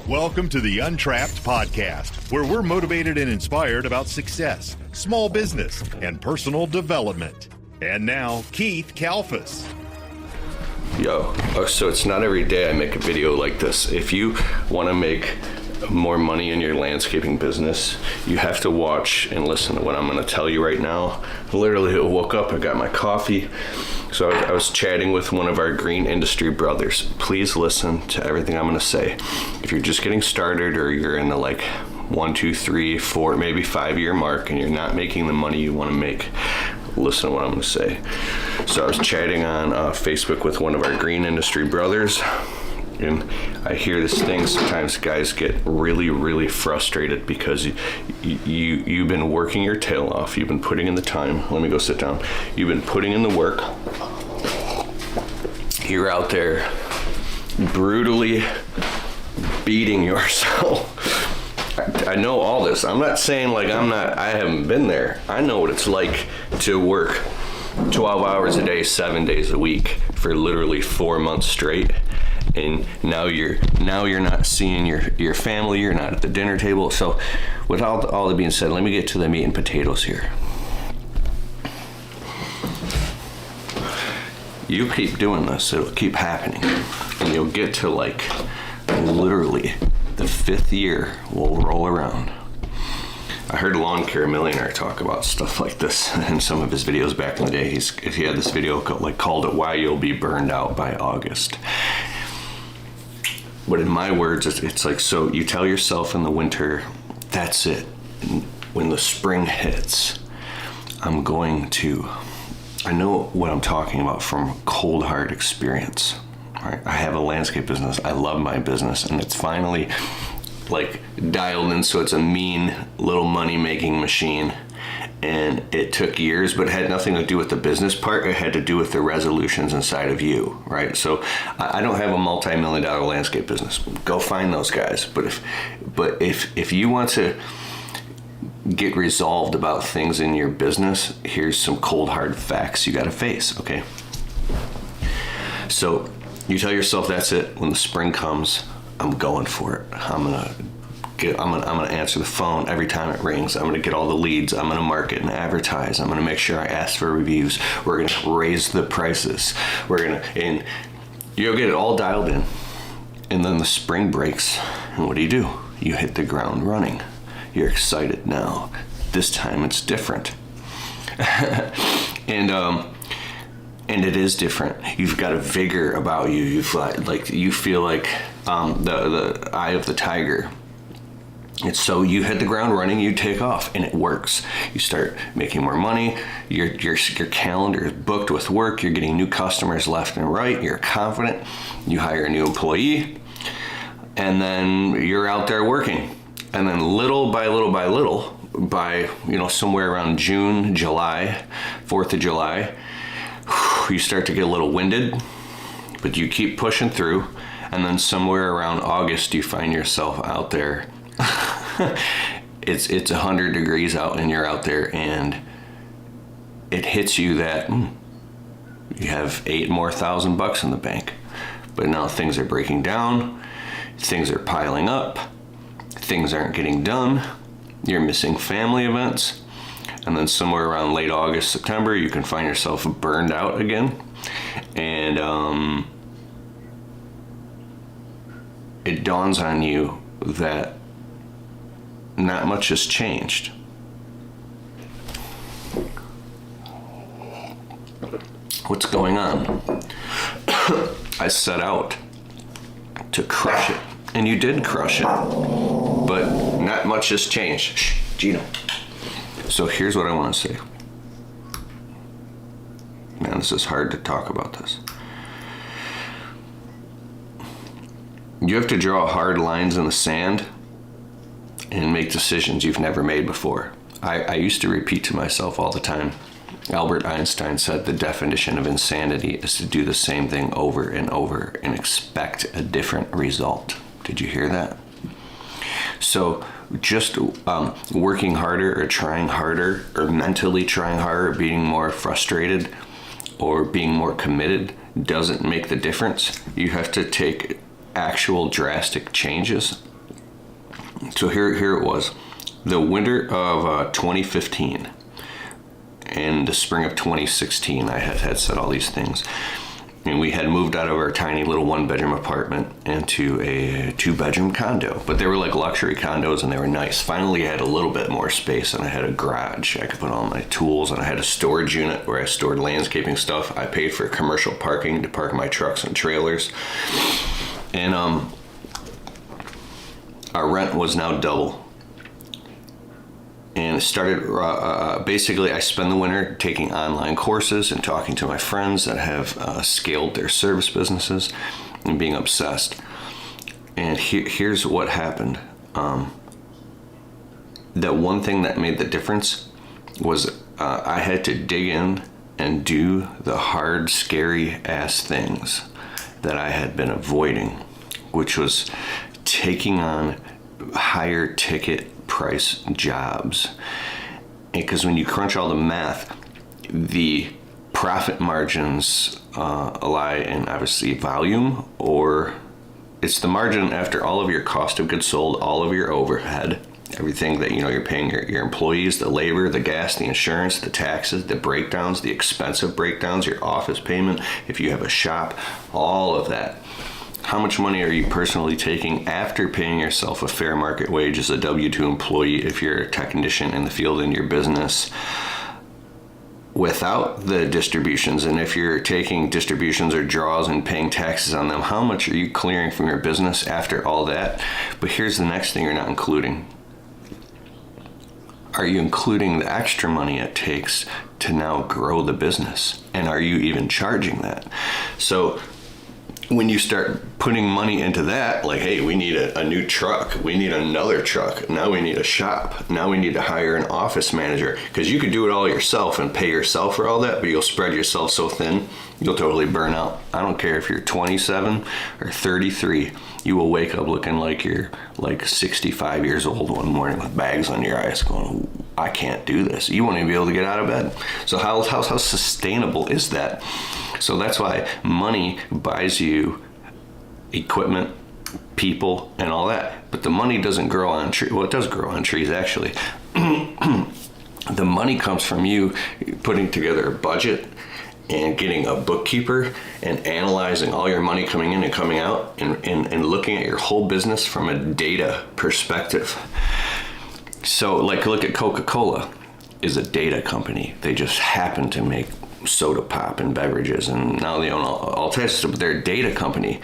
Welcome to the Untrapped Podcast, where we're motivated and inspired about success, small business, and personal development. And now, Keith Kalfas. So it's not every day I make a video like this. If you want to make more money in your landscaping business, you have to watch and listen to what I'm going to tell you right now. Literally, I woke up, I got my coffee. So I was chatting with one of our green industry brothers. Please listen to everything I'm going to say. If you're just getting started or you're in the 1, 2, 3, 4, maybe 5 year mark and you're not making the money you want to make, listen to what I'm going to say. So I was chatting on Facebook with one of our green industry brothers, and I hear this thing. Sometimes guys get really, really frustrated because you've been working your tail off. You've been putting in the time. Let me go sit down. You've been putting in the work. You're out there brutally beating yourself. I know all this. I'm not saying I haven't been there. I know what it's like to work 12 hours a day, 7 days a week for literally 4 months straight. And now you're not seeing your family, you're not at the dinner table. So with all that being said, let me get to the meat and potatoes here. You keep doing this, it'll keep happening. And you'll get to literally the 5th year will roll around. I heard Lawn Care Millionaire talk about stuff like this in some of his videos back in the day. He had this video called it Why You'll Be Burned Out by August. But in my words, it's so you tell yourself in the winter, that's it. And when the spring hits, I know what I'm talking about from cold hard experience. Right? I have a landscape business. I love my business, and it's finally dialed in so it's a mean little money making machine. And it took years, but it had nothing to do with the business part. It had to do with the resolutions inside of you, right? So I don't have a multi-million-dollar landscape business. Go find those guys. But if you want to get resolved about things in your business, here's some cold hard facts you got to face. Okay. So you tell yourself, that's it. When the spring comes, I'm going for it. I'm gonna answer the phone every time it rings. I'm gonna get all the leads. I'm gonna market and advertise. I'm gonna make sure I ask for reviews. We're gonna raise the prices. And you'll get it all dialed in. And then the spring breaks, and what do? You hit the ground running. You're excited now. This time it's different. And it is different. You've got a vigor about you. You feel like the eye of the tiger. It's so you hit the ground running, you take off, and it works. You start making more money. Your calendar is booked with work. You're getting new customers left and right. You're confident. You hire a new employee, and then you're out there working. And then little by little, by somewhere around June, July, 4th of July, you start to get a little winded, but you keep pushing through. And then somewhere around August, you find yourself out there. It's 100 degrees out, and you're out there, and it hits you that you have $8,000 more in the bank. But now things are breaking down, things are piling up, things aren't getting done, you're missing family events, and then somewhere around late August, September, you can find yourself burned out again, and it dawns on you that not much has changed. What's going on? I set out to crush it, and you did crush it, but not much has changed. Shh, Gino. So here's what I want to say. Man, this is hard to talk about this. You have to draw hard lines in the sand and make decisions you've never made before. I used to repeat to myself all the time. Albert Einstein said the definition of insanity is to do the same thing over and over and expect a different result. Did you hear that? So just working harder or trying harder or mentally trying harder, being more frustrated or being more committed doesn't make the difference. You have to take actual drastic changes So here it was. The winter of 2015 and the spring of 2016, I had said all these things. And we had moved out of our tiny little 1-bedroom apartment into a 2-bedroom condo. But they were like luxury condos and they were nice. Finally, I had a little bit more space and I had a garage. I could put all my tools and I had a storage unit where I stored landscaping stuff. I paid for commercial parking to park my trucks and trailers. And our rent was now double. And it started, basically I spend the winter taking online courses and talking to my friends that have scaled their service businesses and being obsessed. And here's what happened. That one thing that made the difference was I had to dig in and do the hard, scary ass things that I had been avoiding, which was taking on higher ticket price jobs. Because when you crunch all the math, the profit margins lie in obviously volume, or it's the margin after all of your cost of goods sold, all of your overhead, everything that you're paying your employees, the labor, the gas, the insurance, the taxes, the breakdowns, the expensive breakdowns, your office payment, if you have a shop, all of that. How much money are you personally taking after paying yourself a fair market wage as a W-2 employee if you're a technician in the field in your business without the distributions? And if you're taking distributions or draws and paying taxes on them, how much are you clearing from your business after all that? But here's the next thing you're not including. Are you including the extra money it takes to now grow the business? And are you even charging that? So when you start putting money into that, like, hey, we need a new truck, we need another truck, now we need a shop, now we need to hire an office manager, because you could do it all yourself and pay yourself for all that, but you'll spread yourself so thin, you'll totally burn out. I don't care if you're 27 or 33, you will wake up looking like you're like 65 years old one morning with bags on your eyes going, I can't do this. You won't even be able to get out of bed. So how sustainable is that? So that's why money buys you equipment, people, and all that. But the money doesn't grow on trees. Well, it does grow on trees, actually. The money comes from you putting together a budget and getting a bookkeeper and analyzing all your money coming in and coming out and looking at your whole business from a data perspective. So, like, look at Coca-Cola is a data company. They just happen to make soda pop and beverages, and now they own all types of stuff, but they're a data company.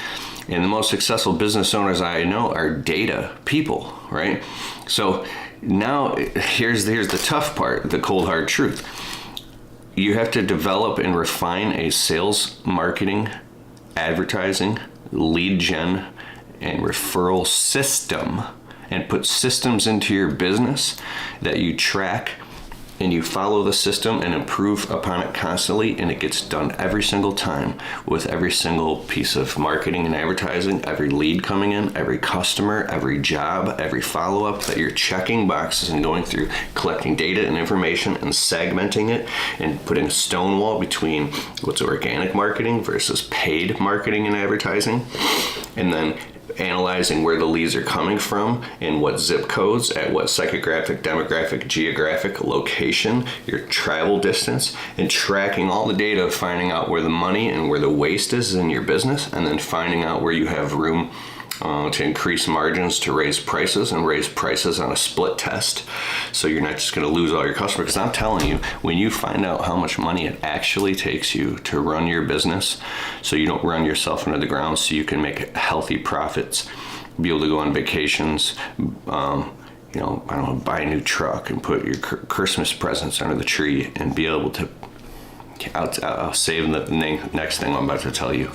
And the most successful business owners I know are data people, right? So now here's the tough part, the cold hard truth. You have to develop and refine a sales, marketing, advertising, lead gen, and referral system, and put systems into your business that you track and you follow the system and improve upon it constantly, and it gets done every single time with every single piece of marketing and advertising, every lead coming in, every customer, every job, every follow-up, that you're checking boxes and going through, collecting data and information and segmenting it and putting a stonewall between what's organic marketing versus paid marketing and advertising, and then analyzing where the leads are coming from, in what zip codes, at what psychographic, demographic, geographic location, your travel distance, and tracking all the data, finding out where the money and where the waste is in your business, and then finding out where you have room to increase margins, to raise prices, and raise prices on a split test. So you're not just going to lose all your customers. Because I'm telling you, when you find out how much money it actually takes you to run your business, so you don't run yourself into the ground, so you can make healthy profits, be able to go on vacations, I don't know, buy a new truck and put your Christmas presents under the tree, and be able to, I'll save the next thing I'm about to tell you.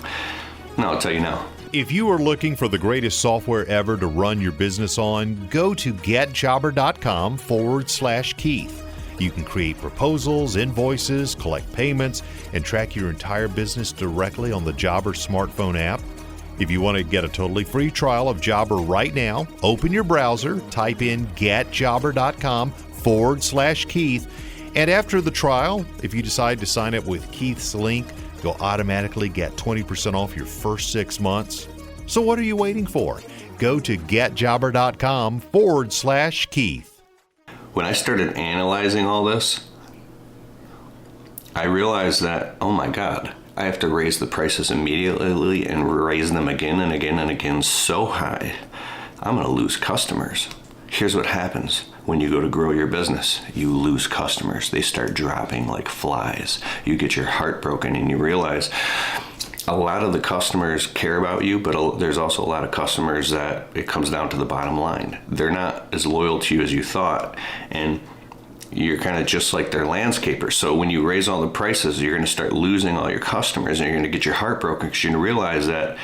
No, I'll tell you now. If you are looking for the greatest software ever to run your business on, go to getjobber.com/Keith. You can create proposals, invoices, collect payments, and track your entire business directly on the Jobber smartphone app. If you want to get a totally free trial of Jobber right now, open your browser, type in getjobber.com/Keith, and after the trial, if you decide to sign up with Keith's link, you'll automatically get 20% off your first 6 months. So what are you waiting for? Go to getjobber.com/Keith. When I started analyzing all this, I realized that, oh my God, I have to raise the prices immediately and raise them again and again and again so high, I'm going to lose customers. Here's what happens when you go to grow your business. You lose customers. They start dropping like flies. You get your heart broken and you realize a lot of the customers care about you, but there's also a lot of customers that it comes down to the bottom line. They're not as loyal to you as you thought, and you're kind of just like their landscaper. So when you raise all the prices, you're going to start losing all your customers, and you're going to get your heart broken because you're going to realize that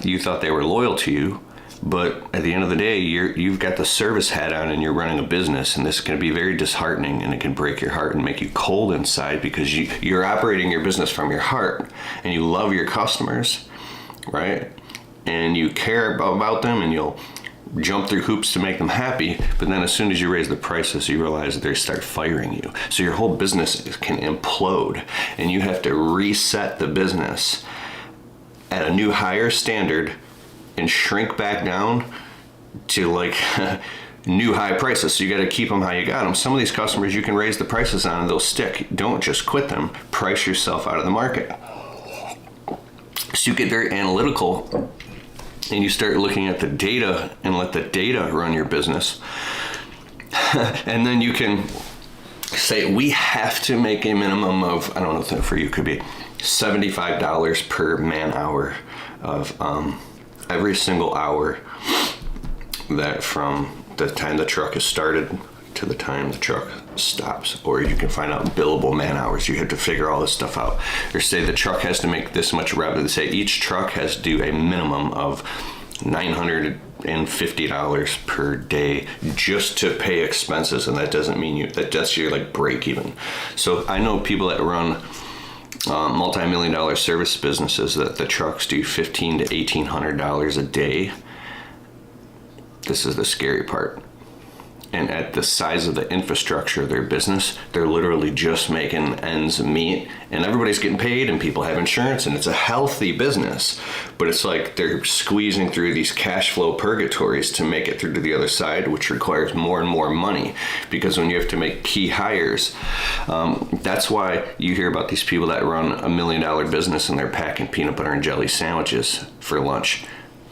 you thought they were loyal to you, but at the end of the day, you've got the service hat on and you're running a business, and this is going to be very disheartening, and it can break your heart and make you cold inside because you're operating your business from your heart and you love your customers, right? And you care about them and you'll jump through hoops to make them happy, but then as soon as you raise the prices, you realize that they start firing you. So your whole business can implode, and you have to reset the business at a new higher standard and shrink back down to like new high prices. So you got to keep them how you got them. Some of these customers you can raise the prices on and they'll stick. Don't just quit them. Price yourself out of the market. So you get very analytical and you start looking at the data and let the data run your business. And then you can say, we have to make a minimum of, I don't know, for you it could be $75 per man hour of every single hour that from the time the truck is started to the time the truck stops. Or you can find out billable man hours. You have to figure all this stuff out. Or say the truck has to make this much revenue. Say each truck has to do a minimum of $950 per day just to pay expenses, and that doesn't mean that's your like break even. So I know people that run multi-million-dollar service businesses that the trucks do $1,500 to $1,800 a day. This is the scary part. And at the size of the infrastructure of their business, they're literally just making ends meet, and everybody's getting paid and people have insurance, and it's a healthy business. But it's like they're squeezing through these cash flow purgatories to make it through to the other side, which requires more and more money, because when you have to make key hires, that's why you hear about these people that run $1 million business and they're packing peanut butter and jelly sandwiches for lunch.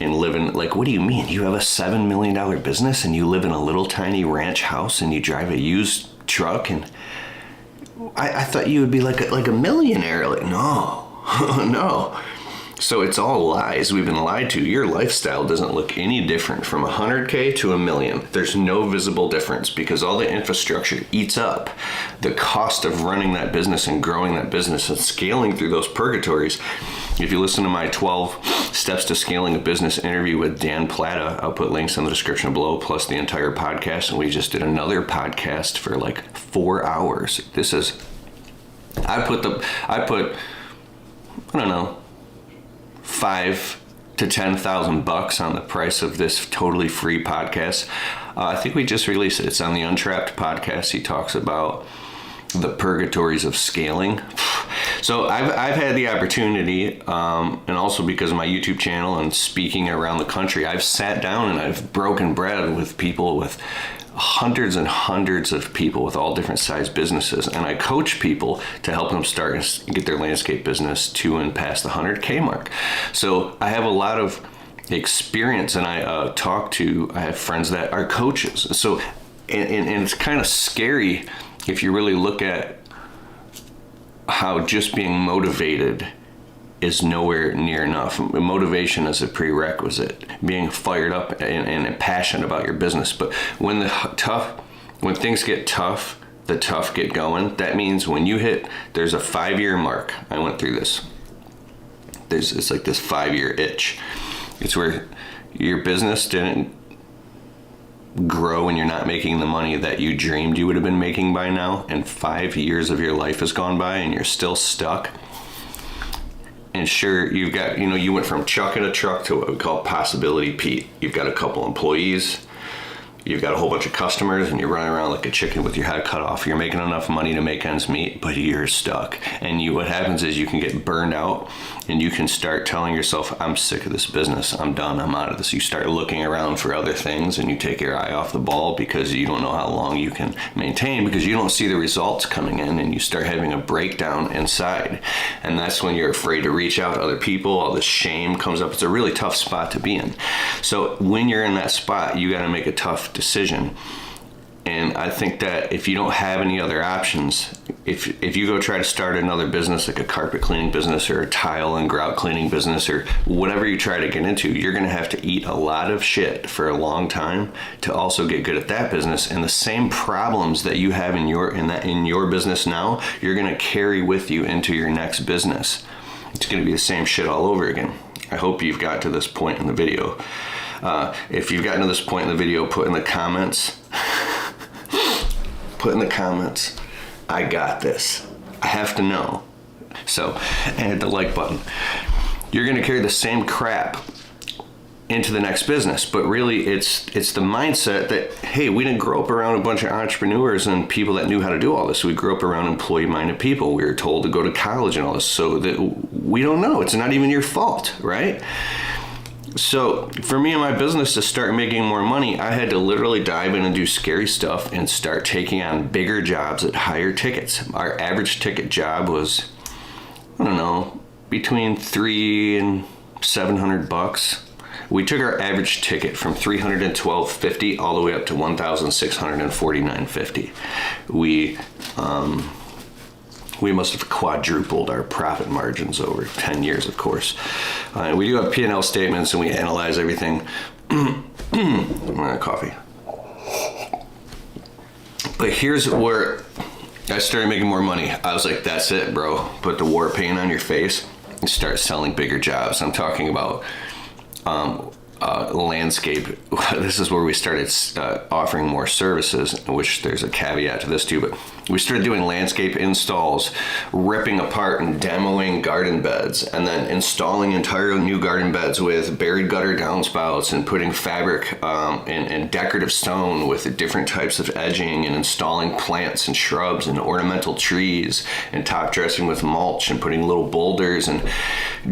And living, like, what do you mean? You have a $7 million business and you live in a little tiny ranch house and you drive a used truck? And I thought you would be like a millionaire. Like, no, no. So it's all lies. We've been lied to. Your lifestyle doesn't look any different from 100K to $1 million. There's no visible difference because all the infrastructure eats up the cost of running that business and growing that business and scaling through those purgatories. If you listen to my 12 Steps to Scaling a Business interview with Dan Plata, I'll put links in the description below, plus the entire podcast. And we just did another podcast for like 4 hours. This is, I put, I don't know, $5,000 to $10,000 on the price of this totally free podcast. I think we just released it. It's on the Untrapped podcast. He talks about the purgatories of scaling. So I've had the opportunity, and also because of my YouTube channel and speaking around the country, I've sat down and I've broken bread with people, with hundreds and hundreds of people with all different size businesses, and I coach people to help them start and get their landscape business to and past the 100K mark. So I have a lot of experience, and I have friends that are coaches. So and it's kind of scary if you really look at how just being motivated is nowhere near enough. Motivation is a prerequisite. Being fired up and passionate about your business. But when things get tough, the tough get going. That means when you there's a 5-year mark. I went through this. It's like this 5-year itch. It's where your business didn't grow and you're not making the money that you dreamed you would have been making by now, and 5 years of your life has gone by and you're still stuck. And sure, you've got, you went from chucking a truck to what we call Possibility Pete. You've got a couple employees, you've got a whole bunch of customers and you're running around like a chicken with your head cut off. You're making enough money to make ends meet, but you're stuck. And what happens is you can get burned out and you can start telling yourself, I'm sick of this business. I'm done. I'm out of this. You start looking around for other things and you take your eye off the ball because you don't know how long you can maintain, because you don't see the results coming in, and you start having a breakdown inside. And that's when you're afraid to reach out to other people. All this shame comes up. It's a really tough spot to be in. So when you're in that spot, you got to make a tough decision. And I think that if you don't have any other options, if you go try to start another business, like a carpet cleaning business or a tile and grout cleaning business or whatever you try to get into, you're going to have to eat a lot of shit for a long time to also get good at that business. And the same problems that you have in your business now, you're going to carry with you into your next business. It's going to be the same shit all over again. I hope you've got to this point in the video. If you've gotten to this point in the video, put in the comments, I got this. I have to know. So, and hit the like button. You're going to carry the same crap into the next business, but really it's the mindset that, hey, we didn't grow up around a bunch of entrepreneurs and people that knew how to do all this. We grew up around employee-minded people. We were told to go to college and all this, so that we don't know. It's not even your fault, right? So for me and my business to start making more money, I had to literally dive in and do scary stuff and start taking on bigger jobs at higher tickets. Our average ticket job was, I don't know, between $300 and $700. We took our average ticket from $312.50 all the way up to $1,649.50. We must have quadrupled our profit margins over 10 years, of course. We do have P&L statements and we analyze everything. I'm gonna have coffee. But here's where I started making more money. I was like, that's it, bro. Put the war paint on your face and start selling bigger jobs. I'm talking about landscape. This is where we started offering more services, which there's a caveat to this too, but we started doing landscape installs, ripping apart and demoing garden beds, and then installing entire new garden beds with buried gutter downspouts and putting fabric and decorative stone with different types of edging, and installing plants and shrubs and ornamental trees, and top dressing with mulch and putting little boulders and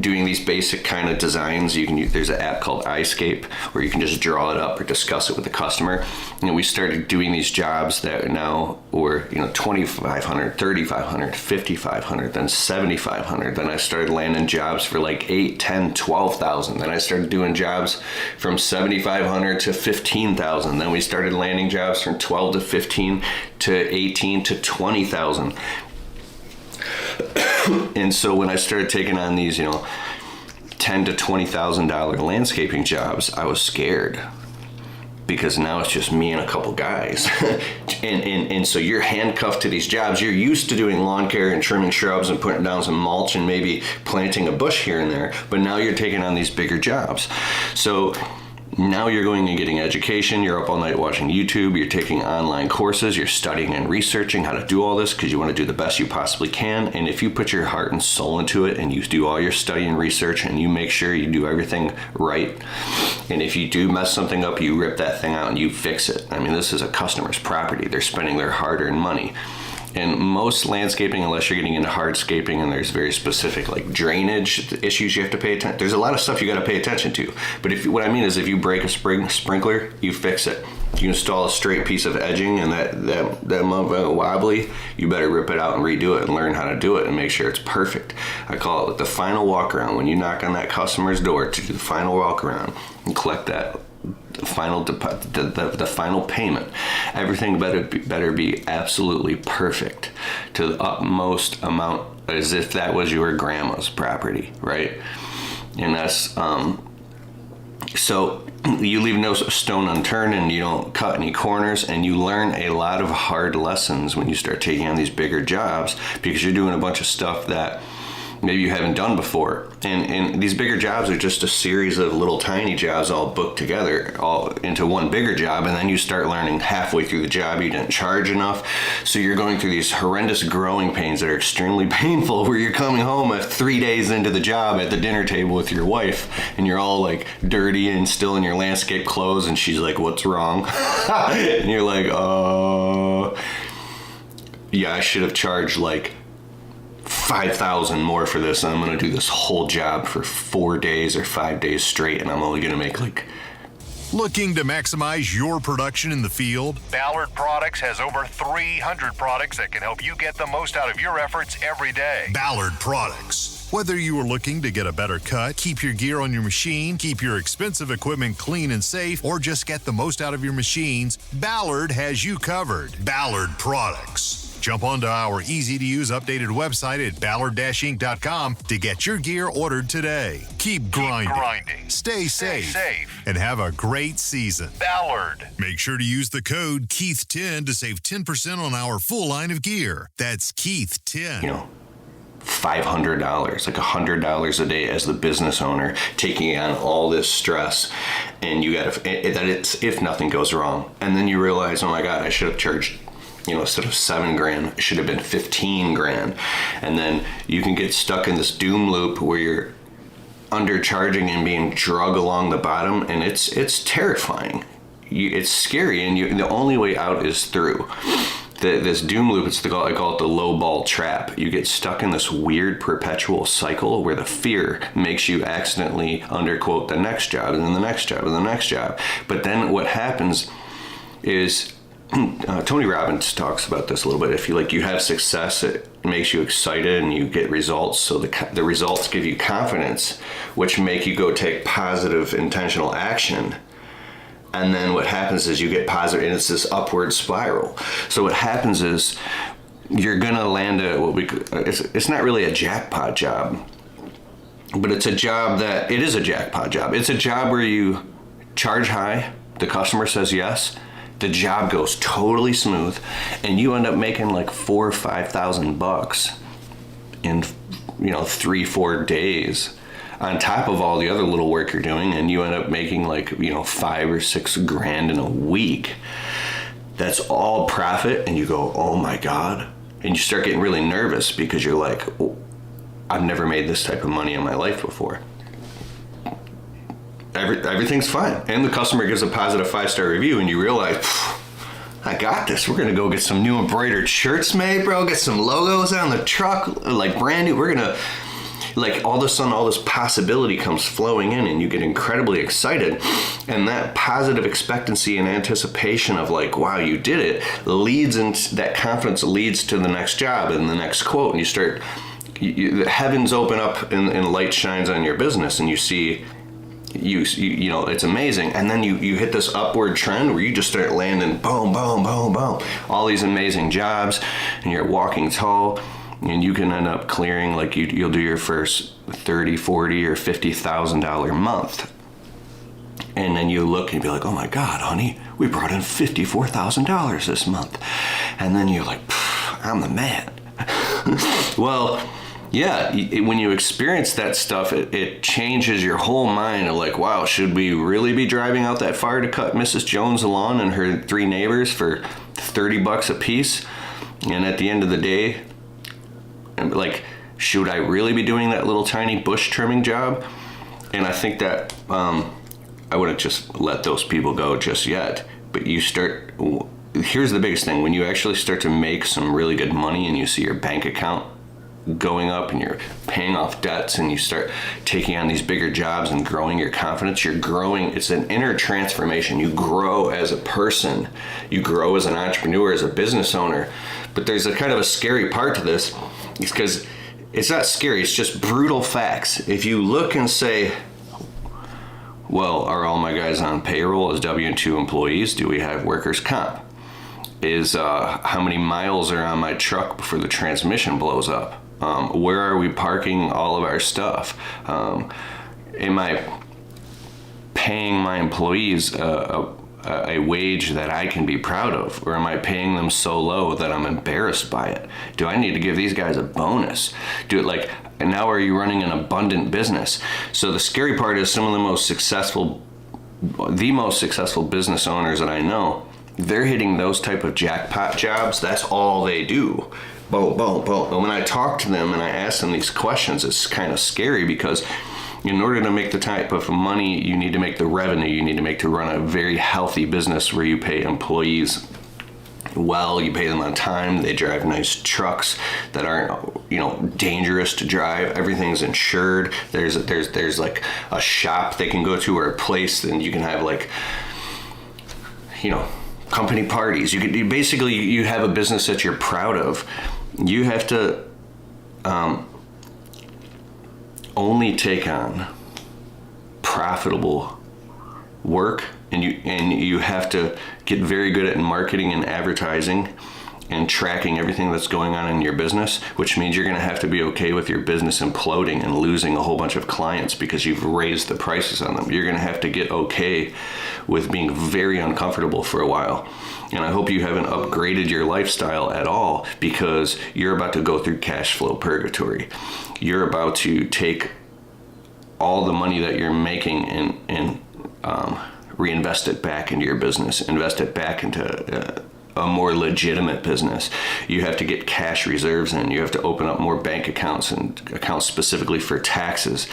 doing these basic kind of designs. You can use, there's an app called iScape where you can just draw it up or discuss it with the customer. And we started doing these jobs that now were, $2,500, $3,500, $5,500, then $7,500. Then I started landing jobs for like $8,000, $10,000, $12,000. Then I started doing jobs from $7,500 to $15,000. Then we started landing jobs from $12,000 to $15,000 to $18,000 to $20,000. And so when I started taking on these, $10,000 to $20,000 landscaping jobs, I was scared, because now it's just me and a couple guys. and so you're handcuffed to these jobs. You're used to doing lawn care and trimming shrubs and putting down some mulch and maybe planting a bush here and there, but now you're taking on these bigger jobs. So now you're going and getting education. You're up all night watching YouTube. You're taking online courses. You're studying and researching how to do all this because you want to do the best you possibly can. And if you put your heart and soul into it and you do all your study and research and you make sure you do everything right, and if you do mess something up, you rip that thing out and you fix it. I mean, this is a customer's property. They're spending their hard-earned money. And most landscaping, unless you're getting into hardscaping and there's very specific like drainage issues you have to pay attention. There's a lot of stuff you got to pay attention to. But what I mean is, if you break a sprinkler, you fix it. If you install a straight piece of edging and that motherfucker wobbly, you better rip it out and redo it and learn how to do it and make sure it's perfect. I call it the final walk around. When you knock on that customer's door to do the final walk around and collect that the final payment, everything better be absolutely perfect to the utmost amount, as if that was your grandma's property, right? And that's so you leave no stone unturned and you don't cut any corners, and you learn a lot of hard lessons when you start taking on these bigger jobs, because you're doing a bunch of stuff that maybe you haven't done before. And these bigger jobs are just a series of little tiny jobs all booked together, all into one bigger job, and then you start learning halfway through the job you didn't charge enough. So you're going through these horrendous growing pains that are extremely painful, where you're coming home at 3 days into the job at the dinner table with your wife, and you're all like dirty and still in your landscape clothes, and she's like, "What's wrong?" And you're like, yeah, I should have charged like $5,000 more for this, and I'm going to do this whole job for 4 days or 5 days straight, and I'm only going to make like... Looking to maximize your production in the field? Ballard Products has over 300 products that can help you get the most out of your efforts every day. Ballard Products. Whether you are looking to get a better cut, keep your gear on your machine, keep your expensive equipment clean and safe, or just get the most out of your machines, Ballard has you covered. Ballard Products. Jump onto our easy-to-use updated website at ballard-inc.com to get your gear ordered today. Keep grinding. Stay safe. And have a great season. Ballard. Make sure to use the code Keith10 to save 10% on our full line of gear. That's Keith10. You know, $500, like $100 a day as the business owner, taking on all this stress, and you got to, if nothing goes wrong, and then you realize, oh my God, I should have charged, instead of $7,000, it should have been $15,000. And then you can get stuck in this doom loop where you're undercharging and being drug along the bottom, and it's terrifying. It's scary, and the only way out is through. This doom loop, I call it the low ball trap. You get stuck in this weird perpetual cycle where the fear makes you accidentally underquote the next job, and then the next job, and the next job. But then what happens is, Tony Robbins talks about this a little bit. If you have success, it makes you excited and you get results. So the results give you confidence, which make you go take positive intentional action. And then what happens is you get positive, and it's this upward spiral. So what happens is you're gonna land it's not really a jackpot job, but it's a job that, it is a jackpot job. It's a job where you charge high, the customer says yes, the job goes totally smooth, and you end up making like $4,000 or $5,000 in 3-4 days, on top of all the other little work you're doing, and you end up making like $5,000 or $6,000 in a week. That's all profit, and you go, oh my God, and you start getting really nervous because you're like, oh, I've never made this type of money in my life before. Everything's fine, and the customer gives a positive 5-star review, and you realize, I got this. We're gonna go get some new embroidered shirts made, bro. Get some logos on the truck, like brand new. We're gonna, like, all of a sudden, all this possibility comes flowing in, and you get incredibly excited, and that positive expectancy and anticipation of like, wow, you did it, that confidence leads to the next job and the next quote, and you start, the heavens open up and light shines on your business, and you see. It's amazing, and then you hit this upward trend where you just start landing boom, boom, boom, boom, all these amazing jobs, and you're walking tall, and you can end up clearing, like, you'll do your first $30,000, $40,000 or $50,000 month, and then you look and be like, oh my God, honey, we brought in $54,000 this month, and then you're like, I'm the man. Well, yeah, when you experience that stuff, it changes your whole mind of like, wow, should we really be driving out that far to cut Mrs. Jones' lawn and her 3 neighbors for $30 a piece? And at the end of the day, like, should I really be doing that little tiny bush trimming job? And I think that I wouldn't just let those people go just yet. But here's the biggest thing. When you actually start to make some really good money and you see your bank account going up and you're paying off debts and you start taking on these bigger jobs and growing your confidence, you're growing. It's an inner transformation. You grow as a person, you grow as an entrepreneur, as a business owner. But there's a kind of a scary part to this. It's because it's not scary, it's just brutal facts. If you look and say, well, are all my guys on payroll as W-2 employees? Do we have workers' comp? Is how many miles are on my truck before the transmission blows up? Where are we parking all of our stuff? Am I paying my employees a a wage that I can be proud of, or am I paying them so low that I'm embarrassed by it? Do I need to give these guys a bonus? And now are you running an abundant business? So the scary part is some of the most successful business owners that I know, they're hitting those type of jackpot jobs. That's all they do. Boom, boom, boom. And when I talk to them and I ask them these questions, it's kind of scary, because in order to make the type of money you need to make, the revenue you need to make to run a very healthy business where you pay employees well, you pay them on time, they drive nice trucks that aren't, dangerous to drive, everything's insured, there's like a shop they can go to, or a place, and you can have company parties. You have a business that you're proud of. You have to only take on profitable work, and you have to get very good at marketing and advertising and tracking everything that's going on in your business, which means you're going to have to be okay with your business imploding and losing a whole bunch of clients because you've raised the prices on them. You're going to have to get okay with being very uncomfortable for a while. And I hope you haven't upgraded your lifestyle at all, because you're about to go through cash flow purgatory. You're about to take all the money that you're making and reinvest it back into your business, invest it back into a more legitimate business. You have to get cash reserves in. You have to open up more bank accounts and accounts specifically for taxes.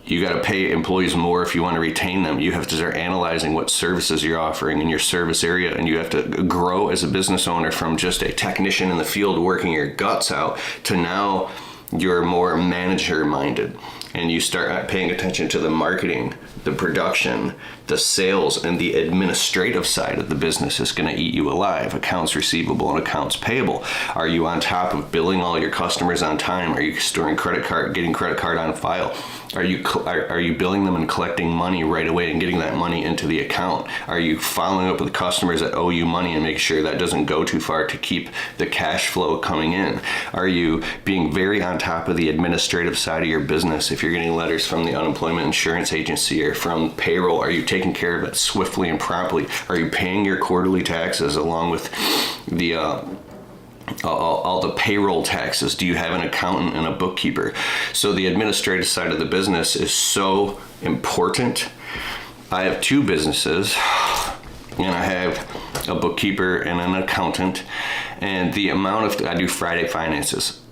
You got to pay employees more if you want to retain them. You have to start analyzing what services you're offering in your service area, and you have to grow as a business owner from just a technician in the field working your guts out to now you're more manager minded, and you start paying attention to the marketing, the production, the sales, and the administrative side of the business is going to eat you alive. Accounts receivable and accounts payable. Are you on top of billing all your customers on time? Are you storing getting credit card on file? Are you billing them and collecting money right away and getting that money into the account? Are you following up with customers that owe you money and make sure that doesn't go too far to keep the cash flow coming in? Are you being very on top of the administrative side of your business? If you're getting letters from the unemployment insurance agency or from payroll, are you taking care of it swiftly and promptly? Are you paying your quarterly taxes along with the all the payroll taxes? Do you have an accountant and a bookkeeper? So the administrative side of the business is so important. I have two businesses, and I have a bookkeeper and an accountant, and the amount of I do Friday finances.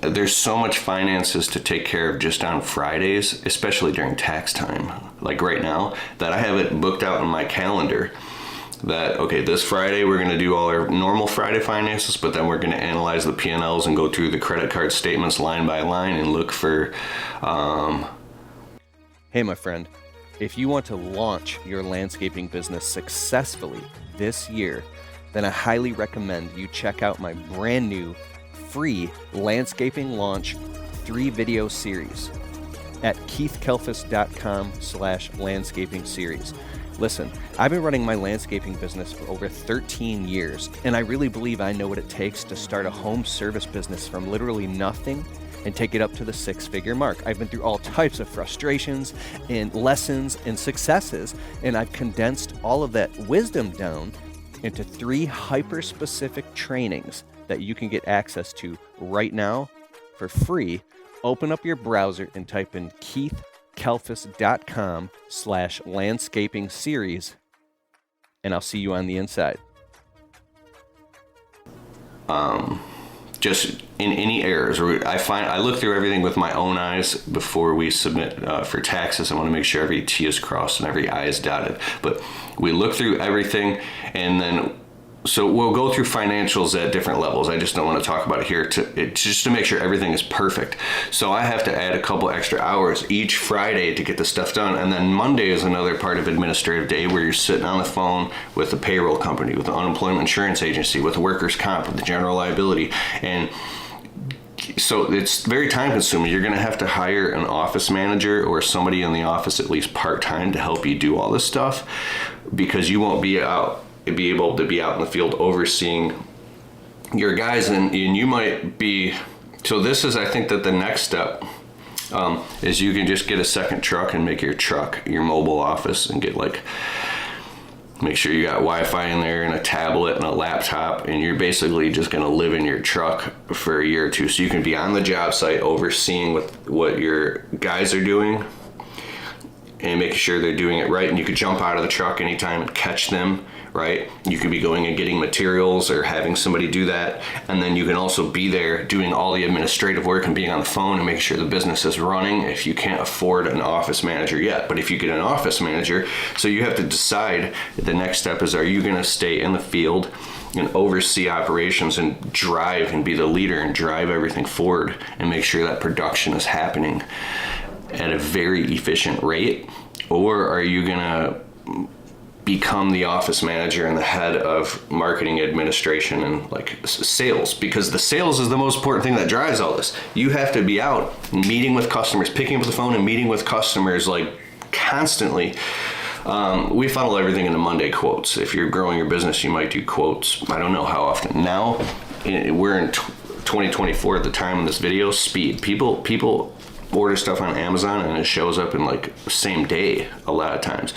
There's so much finances to take care of just on Fridays, especially during tax time, like right now, that I have it booked out in my calendar that, okay, this Friday we're going to do all our normal Friday finances, but then we're going to analyze the P&Ls and go through the credit card statements line by line and look for... Hey, my friend, if you want to launch your landscaping business successfully this year, then I highly recommend you check out my brand new free landscaping launch 3-video series at keithkalfas.com/landscaping series. Listen, I've been running my landscaping business for over 13 years, and I really believe I know what it takes to start a home service business from literally nothing and take it up to the 6-figure mark. I've been through all types of frustrations and lessons and successes, and I've condensed all of that wisdom down into 3 hyper-specific trainings that you can get access to right now for free. Open up your browser and type in keithkalfas.com/landscaping series, and I'll see you on the inside. Just in any errors, I look through everything with my own eyes before we submit for taxes. I want to make sure every T is crossed and every I is dotted. But we look through everything, and then so we'll go through financials at different levels. I just don't want to talk about it here just to make sure everything is perfect. So I have to add a couple extra hours each Friday to get the stuff done. And then Monday is another part of administrative day where you're sitting on the phone with the payroll company, with the unemployment insurance agency, with the workers' comp, with the general liability. And so it's very time consuming. You're going to have to hire an office manager or somebody in the office at least part-time to help you do all this stuff, because you won't be able to be out in the field overseeing your guys, and you might be. So this is, I think that the next step is you can just get a second truck and make your truck your mobile office and get like Make sure you got Wi-Fi in there and a tablet and a laptop, and you're basically just going to live in your truck for a year or two. So you can be on the job site overseeing what your guys are doing and making sure they're doing it right. And you could jump out of the truck anytime and catch them, right? You could be going and getting materials or having somebody do that. And then you can also be there doing all the administrative work and being on the phone and making sure the business is running if you can't afford an office manager yet. But if you get an office manager, so you have to decide, the next step is, are you going to stay in the field and oversee operations and drive and be the leader and drive everything forward and make sure that production is happening at a very efficient rate? Or are you going to become the office manager and the head of marketing, administration, and like sales? Because the sales is the most important thing that drives all this. You have to be out meeting with customers, picking up the phone and meeting with customers like constantly. We funnel everything into Monday quotes. If you're growing your business, you might do quotes. I don't know how often. Now, we're in 2024 at the time of this video. Speed. People order stuff on Amazon and it shows up in like the same day a lot of times.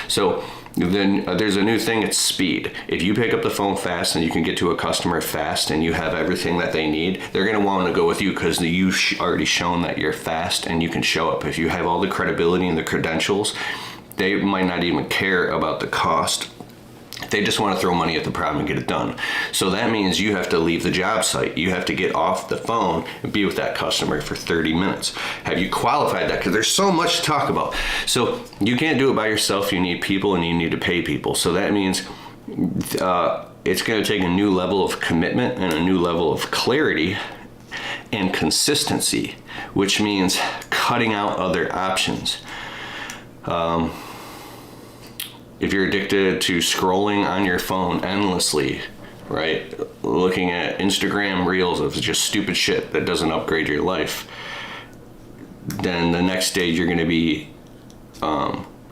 So then there's a new thing, it's speed. If you pick up the phone fast and you can get to a customer fast and you have everything that they need, they're going to want to go with you because you've already shown that you're fast and you can show up. If you have all the credibility and the credentials, they might not even care about the cost. They just want to throw money at the problem and get it done. So that means you have to leave the job site. You have to get off the phone and be with that customer for 30 minutes. Have you qualified that? Because there's so much to talk about. So you can't do it by yourself. You need people and you need to pay people. So that means it's going to take a new level of commitment and a new level of clarity and consistency, which means cutting out other options. If you're addicted to scrolling on your phone endlessly, right, looking at Instagram reels of just stupid shit that doesn't upgrade your life, then the next day you're going to be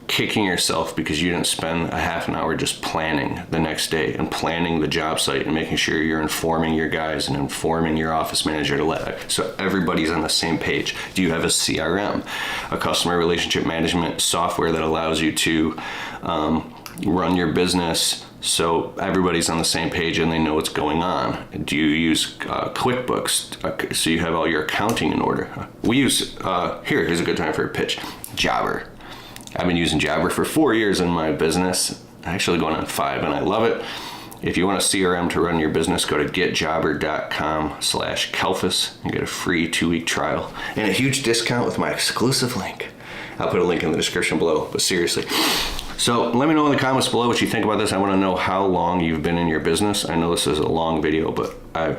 kicking yourself because you didn't spend a half an hour just planning the next day and planning the job site and making sure you're informing your guys and informing your office manager to let, so everybody's on the same page. Do you have a CRM, a customer relationship management software that allows you to run your business so everybody's on the same page and they know what's going on? Do you use QuickBooks so you have all your accounting in order? We use, here's a good time for a pitch, Jobber. I've been using Jobber for 4 years in my business, actually going on 5, and I love it. If you want a CRM to run your business, go to getjobber.com/Kalfas and get a free 2-week trial and a huge discount with my exclusive link. I'll put a link in the description below, but seriously. So let me know in the comments below what you think about this. I want to know how long you've been in your business. I know this is a long video, but I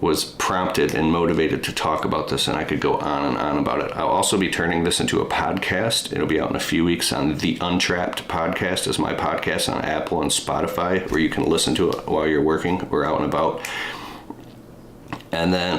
was prompted and motivated to talk about this, and I could go on and on about it. I'll also be turning this into a podcast. It'll be out in a few weeks on the Untrapped podcast, is my podcast on Apple and Spotify, where you can listen to it while you're working or out and about. And then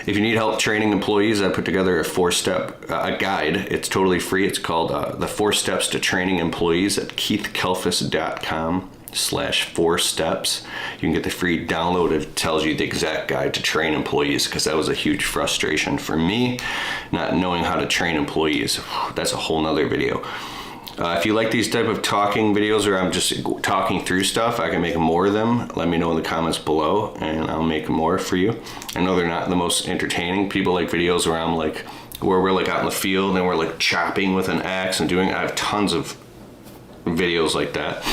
if you need help training employees, I put together a 4-step guide. It's totally free. It's called the 4 Steps to Training Employees at keithkalfas.com/4 steps. You can get the free download. It tells you the exact guide to train employees, because that was a huge frustration for me, not knowing how to train employees. That's a whole nother video. If you like these type of talking videos where I'm just talking through stuff, I can make more of them. Let me know in the comments below and I'll make more for you. I know they're not the most entertaining. People like videos where I'm like, where we're like out in the field and we're like chopping with an axe and doing, I have tons of videos like that,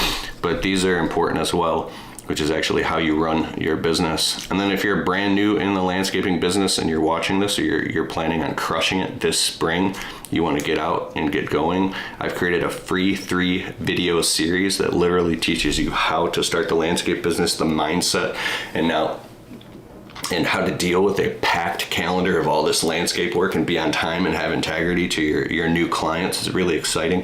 but these are important as well, which is actually how you run your business. And then if you're brand new in the landscaping business and you're watching this, or you're planning on crushing it this spring, you want to get out and get going, I've created a free 3-video series that literally teaches you how to start the landscape business, the mindset, and how to deal with a packed calendar of all this landscape work and be on time and have integrity to your new clients. It's really exciting.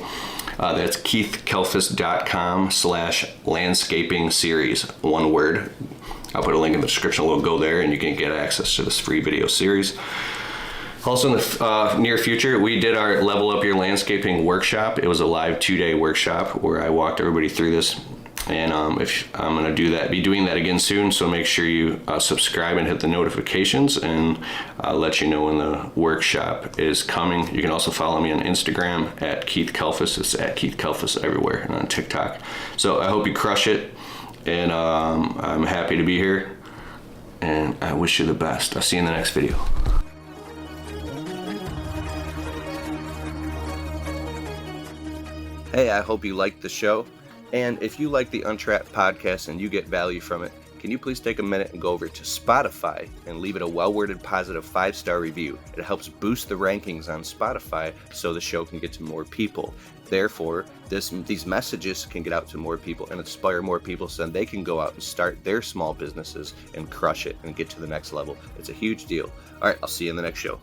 That's keithkalfas.com/landscaping series, one word. I'll put a link in the description. We'll go there and you can get access to this free video series. Also in the near future, we did our Level Up Your Landscaping workshop. It was a live 2-day workshop where I walked everybody through this. And if I'm going to be doing that again soon, so make sure you subscribe and hit the notifications, and I'll let you know when the workshop is coming. You can also follow me on Instagram at Keith Kalfas. It's at Keith Kalfas everywhere, and on TikTok. So I hope you crush it, and I'm happy to be here, and I wish you the best. I'll see you in the next video. Hey, I hope you liked the show. And if you like the Untrapped podcast and you get value from it, can you please take a minute and go over to Spotify and leave it a well-worded positive 5-star review? It helps boost the rankings on Spotify so the show can get to more people. Therefore, these messages can get out to more people and inspire more people so then they can go out and start their small businesses and crush it and get to the next level. It's a huge deal. All right, I'll see you in the next show.